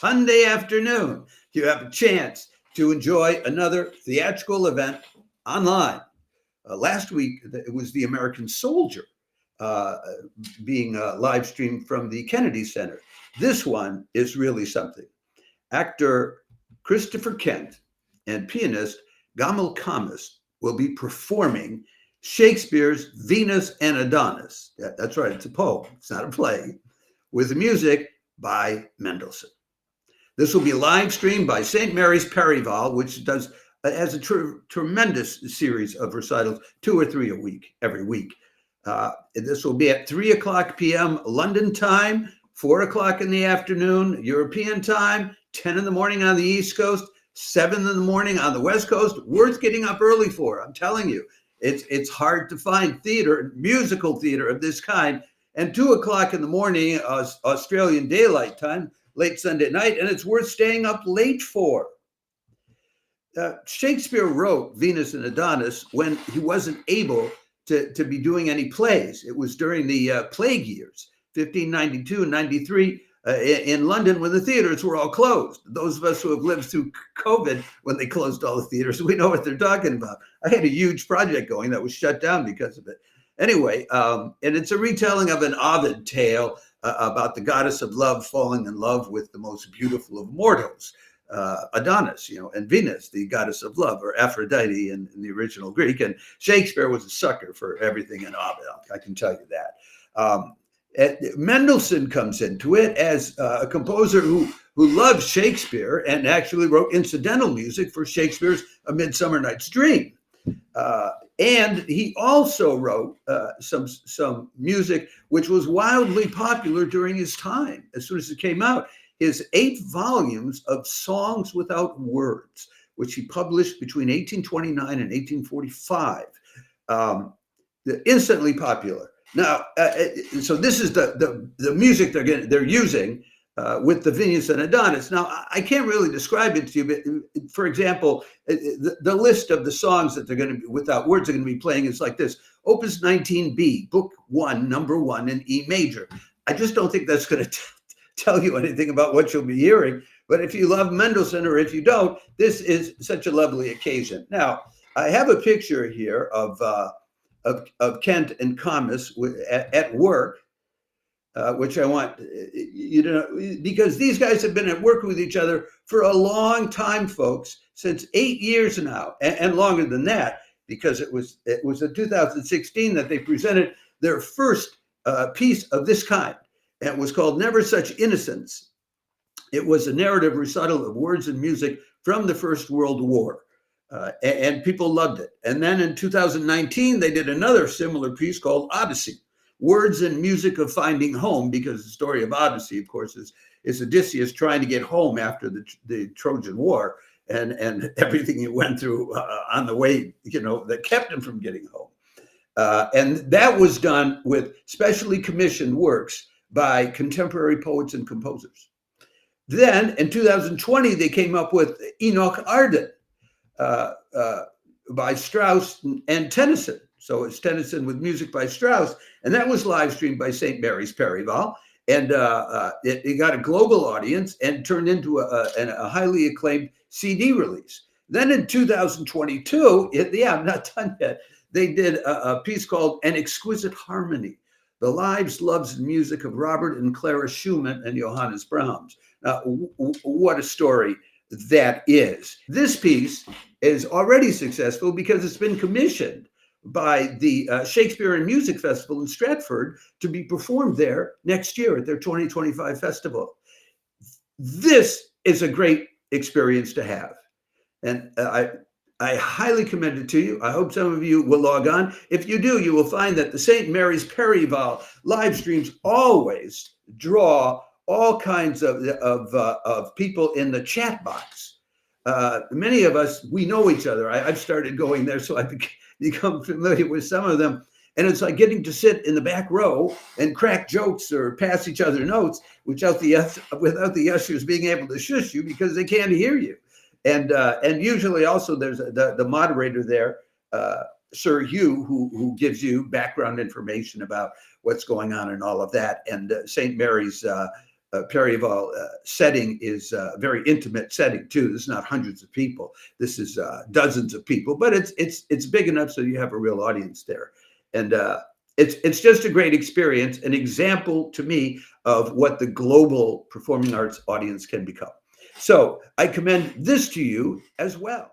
Sunday afternoon, you have a chance to enjoy another theatrical event online. Last week, it was The American Soldier being live streamed from the Kennedy Center. This one is really something. Actor Christopher Kent and pianist Gamal Khamis will be performing Shakespeare's Venus and Adonis. That's right, it's a poem, it's not a play, with music by Mendelssohn. This will be live streamed by St. Mary's Perivale, which has a tremendous series of recitals, 2 or 3 a week, every week. This will be at 3:00 p.m. London time, 4:00 in the afternoon European time, 10 in the morning on the East Coast, 7 in the morning on the West Coast. Worth getting up early for, I'm telling you. It's hard to find theater, musical theater of this kind. And 2:00 in the morning, Australian daylight time, late Sunday night, and it's worth staying up late for. Shakespeare wrote Venus and Adonis when he wasn't able to be doing any plays. It was during the plague years, 1592 and 93, in London, when the theaters were all closed. Those of us who have lived through COVID, when they closed all the theaters, we know what they're talking about. I had a huge project going that was shut down because of it. Anyway, and it's a retelling of an Ovid tale about the goddess of love falling in love with the most beautiful of mortals, Adonis, and Venus, the goddess of love, or Aphrodite in the original Greek. And Shakespeare was a sucker for everything in Ovid, I can tell you that. Mendelssohn comes into it as a composer who loves Shakespeare and actually wrote incidental music for Shakespeare's A Midsummer Night's Dream. And he also wrote some music which was wildly popular during his time. As soon as it came out, his 8 volumes of Songs Without Words, which he published between 1829 and 1845, instantly popular. Now, so this is the music they're using with the Venus and Adonis. Now, I can't really describe it to you, but for example, the list of the songs that they're going to be without words are going to be playing is like this: Opus 19B, Book 1, Number 1 in E major. I just don't think that's going to tell you anything about what you'll be hearing. But if you love Mendelssohn, or if you don't, this is such a lovely occasion. Now, I have a picture here of Kent and Khamis at work, which I want because these guys have been at work with each other for a long time, folks, since 8 years now, and longer than that, because it was in 2016 that they presented their first piece of this kind, and it was called Never Such Innocence. It was a narrative recital of words and music from the First World War. And people loved it. And then in 2019, they did another similar piece called Odyssey, Words and Music of Finding Home, because the story of Odyssey, of course, is Odysseus trying to get home after the Trojan War and everything he went through on the way, that kept him from getting home. And that was done with specially commissioned works by contemporary poets and composers. Then in 2020, they came up with Enoch Arden, by Strauss and Tennyson. So it's Tennyson with music by Strauss, and that was live streamed by St. Mary's Perivale, and it got a global audience and turned into a highly acclaimed CD release. Then in 2022, I'm not done yet, they did a piece called An Exquisite Harmony, the lives, loves, and music of Robert and Clara Schumann and Johannes Brahms. Now, what a story that is. This piece is already successful because it's been commissioned by the Shakespearean Music Festival in Stratford to be performed there next year at their 2025 festival. This is a great experience to have. And I highly commend it to you. I hope some of you will log on. If you do, you will find that the St. Mary's Perivale live streams always draw all kinds of people in the chat box. Many of us, we know each other. I've started going there, so I've become familiar with some of them. And it's like getting to sit in the back row and crack jokes or pass each other notes without the ushers being able to shush you because they can't hear you. And usually also there's the moderator there, Sir Hugh, who gives you background information about what's going on and all of that. And St. Mary's Perivale setting is a very intimate setting too. This is not hundreds of people. This is dozens of people, but it's big enough so you have a real audience there, and it's just a great experience, an example to me of what the global performing arts audience can become. So I commend this to you as well.